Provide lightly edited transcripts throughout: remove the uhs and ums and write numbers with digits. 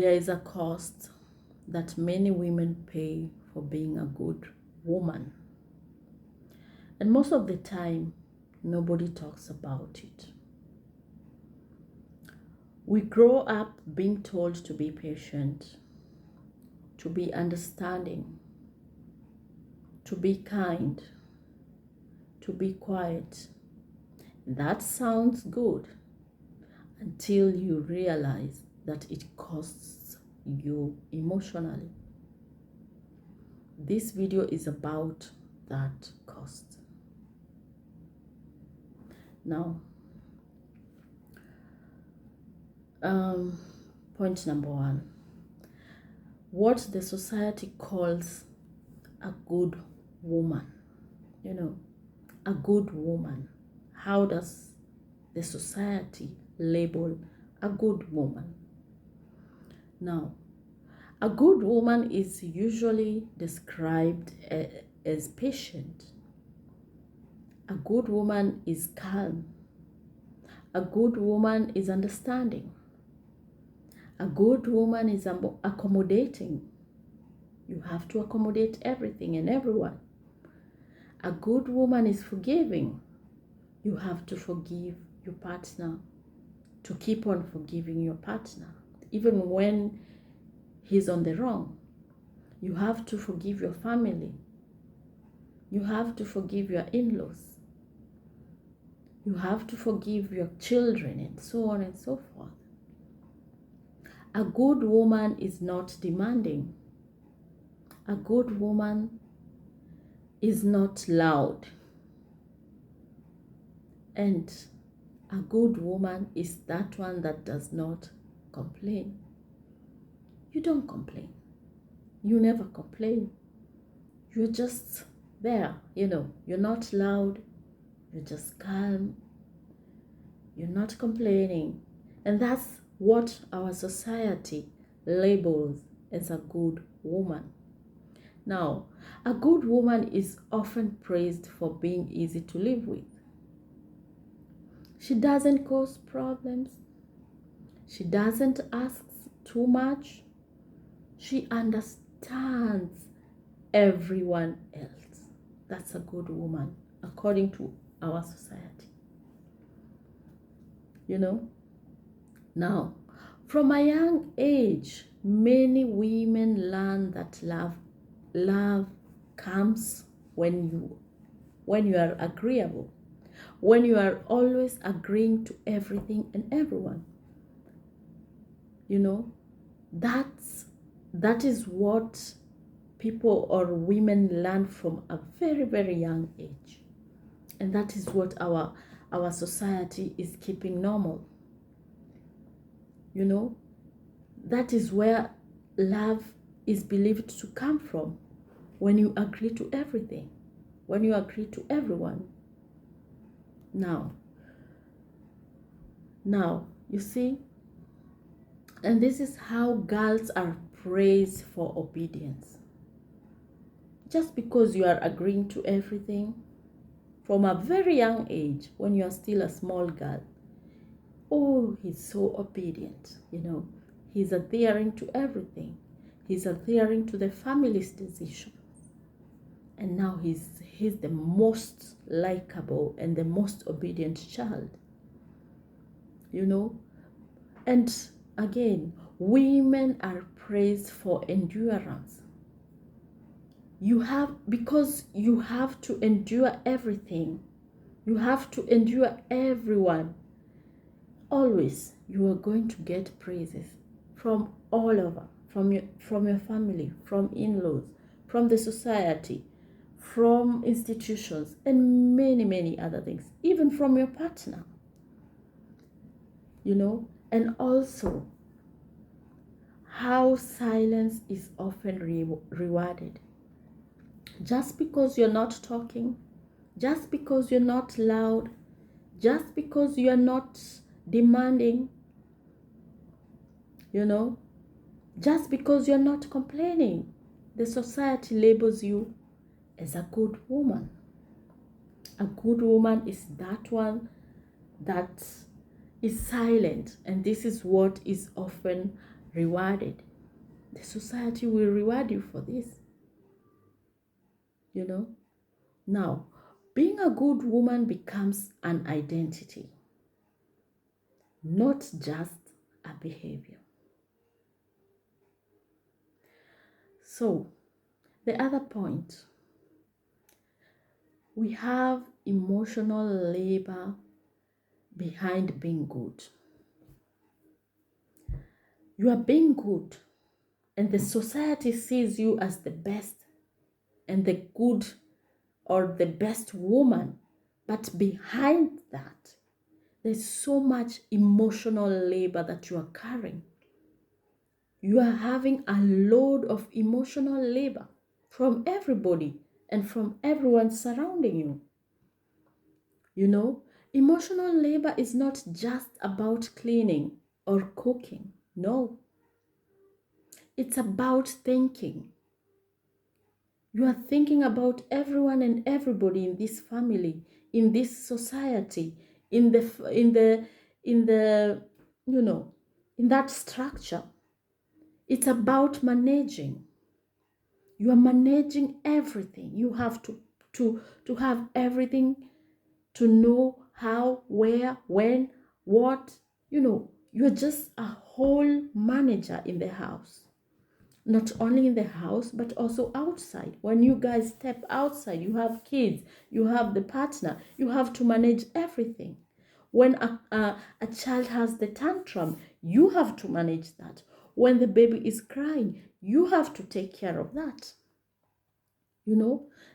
There is a cost that many women pay for being a good woman. And most of the time, nobody talks about it. We grow up being told to be patient, to be understanding, to be kind, to be quiet. That sounds good until you realize that it costs you emotionally. This video is about that cost. Now, point number one, what the society calls a good woman. You know, a good woman. How does the society label a good woman? Now, a good woman is usually described as patient. A good woman is calm. A good woman is understanding. A good woman is accommodating. You have to accommodate everything and everyone. A good woman is forgiving. You have to forgive your partner, to keep on forgiving your partner, even when he's on the wrong. You have to forgive your family. You have to forgive your in-laws. You have to forgive your children, and so on and so forth. A good woman is not demanding. A good woman is not loud. And a good woman is that one that does not complain. You don't complain. You never complain. You're just there, you're not loud. You're just calm. You're not complaining. And that's what our society labels as a good woman. Now, a good woman is often praised for being easy to live with. She doesn't cause problems. She doesn't ask too much. She understands everyone else. That's a good woman, according to our society. Now, from a young age, many women learn that love comes when you are agreeable, when you are always agreeing to everything and everyone. That is what people or women learn from a very, very young age. And that is what our society is keeping normal. That is where love is believed to come from, when you agree to everything, when you agree to everyone. Now, you see, and this is how girls are praised for obedience. Just because you are agreeing to everything from a very young age, when you are still a small girl, oh, he's so obedient, he's adhering to everything. He's adhering to the family's decision. And now he's the most likable and the most obedient child. And again, women are praised for endurance. Because you have to endure everything. You have to endure everyone. Always, you are going to get praises from all over, from your family, from in-laws, from the society, from institutions, and many, many other things, even from your partner. And also how silence is often rewarded. Just because you're not talking, just because you're not loud, just because you're not demanding, just because you're not complaining, the society labels you as a good woman. A good woman is that one that is silent, and this is what is often rewarded. The society will reward you for this, you know. Now, being a good woman becomes an identity, not just a behavior. So, the other point, we have emotional labor behind being good. You are being good, and the society sees you as the best and the good or the best woman. But behind that, there's so much emotional labor that you are carrying. You are having a load of emotional labor from everybody and from everyone surrounding you. You know, emotional labor is not just about cleaning or cooking. No, it's about thinking. You are thinking about everyone and everybody in this family, in this society, in the you know, in that structure. It's about managing. You are managing everything. You have to have everything, to know how, where, when, what. You're just a whole manager in the house. Not only in the house, but also outside. When you guys step outside, you have kids, you have the partner, you have to manage everything. When a child has the tantrum, you have to manage that. When the baby is crying, you have to take care of that.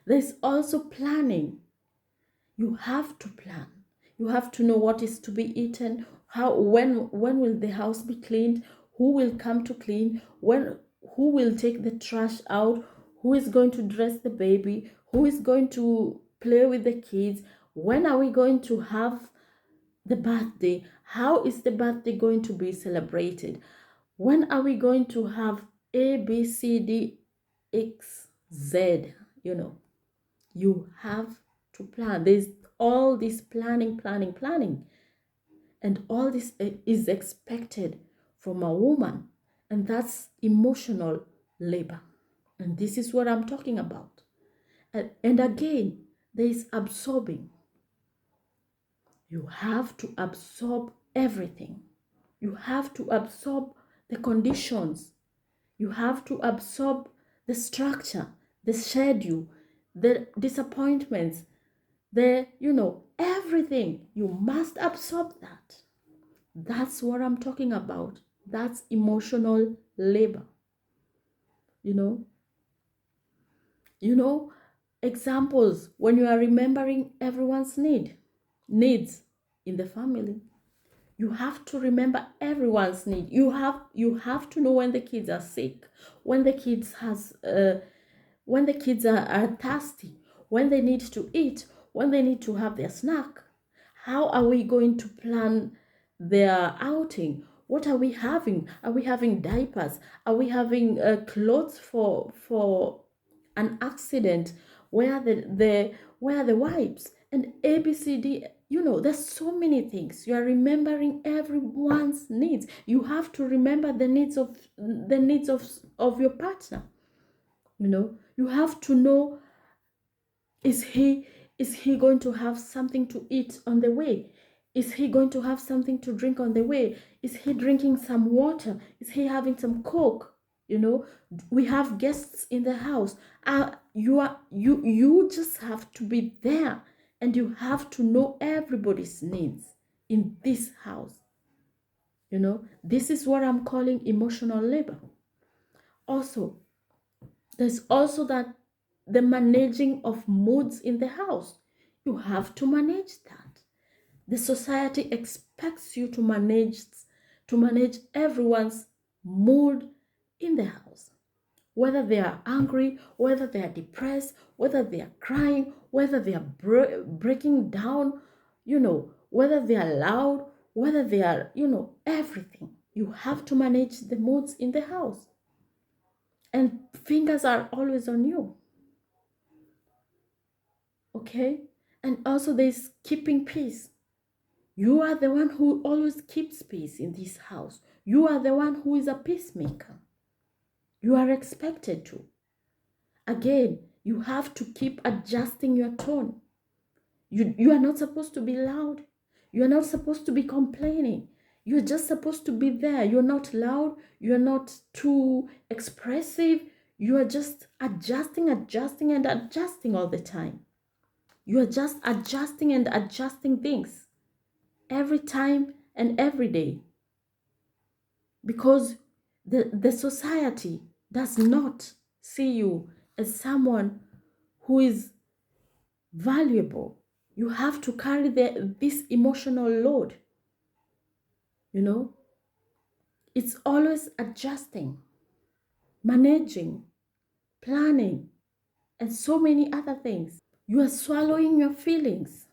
There's also planning. You have to plan. You have to know what is to be eaten, when will the house be cleaned, who will come to clean, who will take the trash out, who is going to dress the baby, who is going to play with the kids, when are we going to have the birthday, how is the birthday going to be celebrated, when are we going to have A, B, C, D, X, Z. You have to plan. There's all this planning. And all this is expected from a woman. And that's emotional labor. And this is what I'm talking about. And again, there is absorbing. You have to absorb everything. You have to absorb the conditions. You have to absorb the structure, the schedule, the disappointments, everything. You must absorb that. That's what I'm talking about. That's emotional labor. You know, examples when you are remembering everyone's needs in the family. You have to remember everyone's need. You have to know when the kids are sick, when the kids are thirsty, when they need to eat, when they need to have their snack. How are we going to plan their outing? What are we having? Are we having diapers? Are we having clothes for an accident? Where are the wipes? And ABCD. There's so many things. You are remembering everyone's needs. You have to remember the needs of your partner. You have to know, is he going to have something to eat on the way? Is he going to have something to drink on the way? Is he drinking some water? Is he having some Coke? We have guests in the house. You just have to be there, and you have to know everybody's needs in this house. This is what I'm calling emotional labor. Also, there's also that the managing of moods in the house. You have to manage that. The society expects you to manage everyone's mood in the house. Whether they are angry, whether they are depressed, whether they are crying, whether they are breaking down, whether they are loud, whether they are, everything. You have to manage the moods in the house. And fingers are always on you. Okay? And also there's keeping peace. You are the one who always keeps peace in this house. You are the one who is a peacemaker. You are expected to. Again, you have to keep adjusting your tone. You are not supposed to be loud. You are not supposed to be complaining. You're just supposed to be there. You're not loud. You're not too expressive. You are just adjusting and adjusting all the time. You are just adjusting and adjusting things every time and every day. Because the society does not see you as someone who is valuable. You have to carry this emotional load. It's always adjusting, managing, planning, and so many other things. You are swallowing your feelings.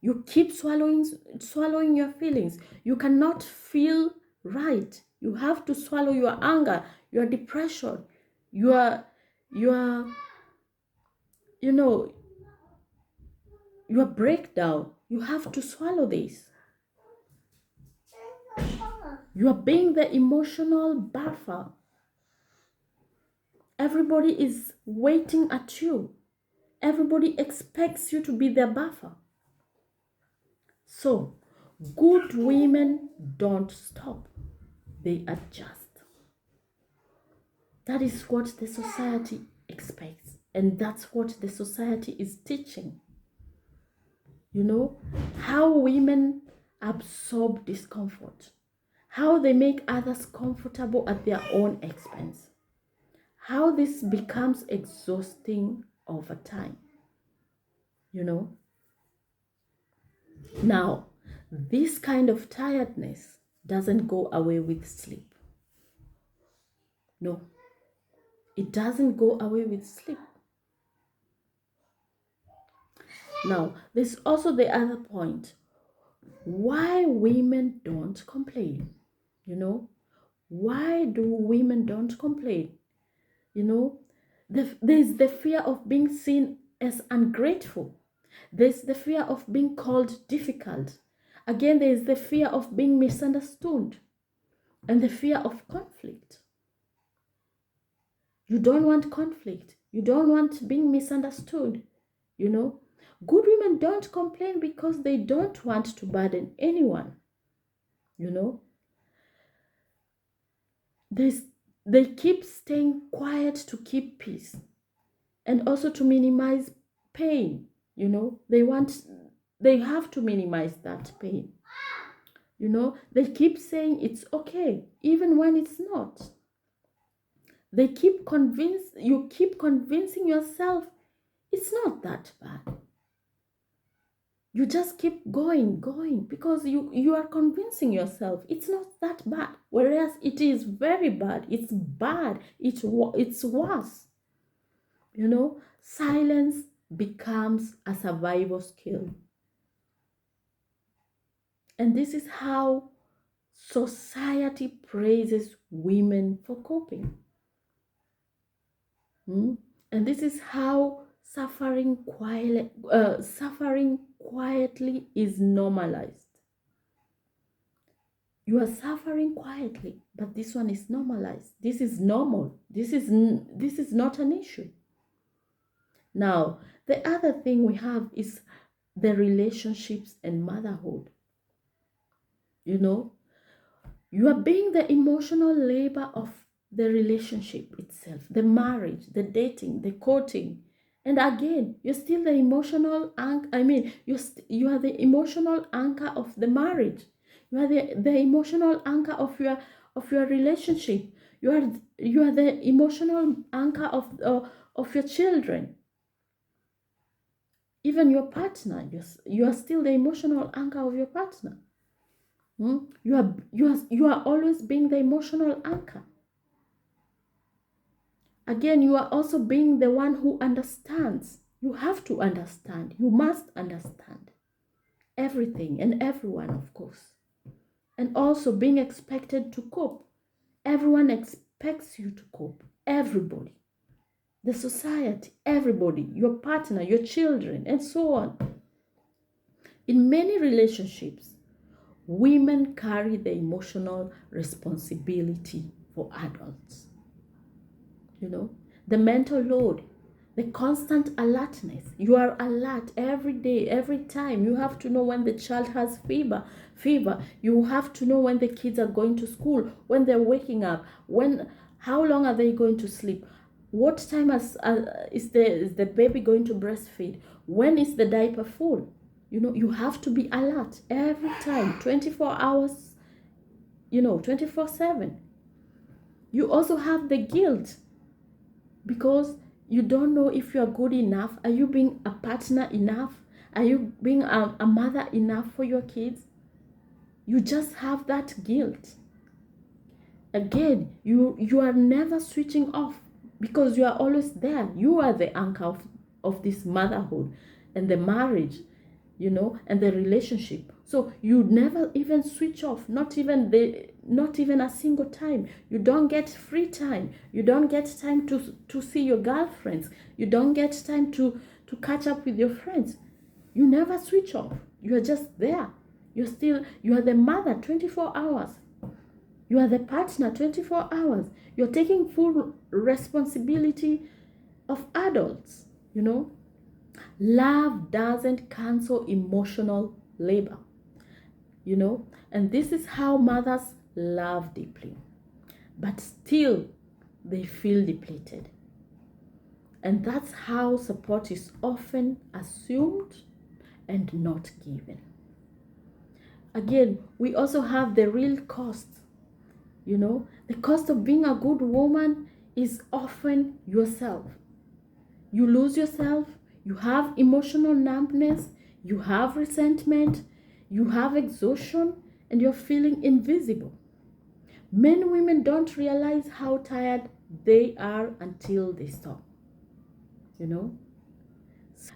You keep swallowing your feelings. You cannot feel right. You have to swallow your anger, your depression, your your breakdown. You have to swallow this. You are being the emotional buffer. Everybody is waiting at you. Everybody expects you to be their buffer. So, good women don't stop. They adjust. That is what the society expects. And that's what the society is teaching. How women absorb discomfort. How they make others comfortable at their own expense. How this becomes exhausting over time. Now, this kind of tiredness doesn't go away with sleep. No, it doesn't go away with sleep. Now, there's also the other point. Why women don't complain? Why do women don't complain? There's the fear of being seen as ungrateful. There's the fear of being called difficult. Again, there's the fear of being misunderstood and the fear of conflict. You don't want conflict. You don't want being misunderstood. Good women don't complain because they don't want to burden anyone. They keep staying quiet to keep peace and also to minimize pain. They have to minimize that pain. They keep saying it's okay even when it's not. You keep convincing yourself it's not that bad. You just keep going because you are convincing yourself it's not that bad, whereas it is very bad. It's bad. It's worse. Silence becomes a survival skill. And this is how society praises women for coping. And this is how suffering quietly is normalized. You are suffering quietly, but this one is normalized. This is normal. This is not an issue. Now, the other thing we have is the relationships and motherhood. You are being the emotional labor of the relationship itself, the marriage, the dating, the courting. And again, you're still the emotional anchor. You are the emotional anchor of the marriage. You are the emotional anchor of your relationship. You are the emotional anchor of your children. Even your partner, you are still the emotional anchor of your partner. You are always being the emotional anchor. Again, you are also being the one who understands. You have to understand. You must understand everything and everyone, of course. And also being expected to cope. Everyone expects you to cope. Everybody. The society, everybody, your partner, your children, and so on. In many relationships, Women carry the emotional responsibility for adults. You know, the mental load, the constant alertness. You are alert every day, every time. You have to know when the child has fever. You have to know when the kids are going to school, when they're waking up, how long are they going to sleep, what time is the baby going to breastfeed, when is the diaper full. You know, you have to be alert every time, 24 hours, 24/7. You also have the guilt because you don't know if you are good enough. Are you being a partner enough? Are you being a mother enough for your kids? You just have that guilt. Again, you are never switching off because you are always there. You are the anchor of this motherhood and the marriage, and the relationship. So you never even switch off, not even a single time. You don't get free time. You don't get time to see your girlfriends. You don't get time to catch up with your friends. You never switch off. You are just there. You are the mother 24 hours. You are the partner 24 hours. You're taking full responsibility of adults, Love doesn't cancel emotional labor, and this is how mothers love deeply, but still they feel depleted. And that's how support is often assumed and not given. Again, we also have the real cost. The cost of being a good woman is often yourself. You lose yourself, you have emotional numbness, you have resentment, you have exhaustion, and you're feeling invisible. Many women don't realize how tired they are until they stop.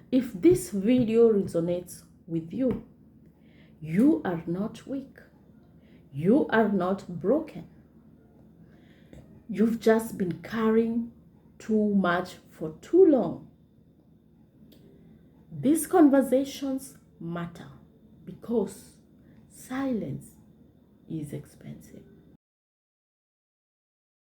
If this video resonates with you, you are not weak. You are not broken. You've just been carrying too much for too long. These conversations matter because silence is expensive.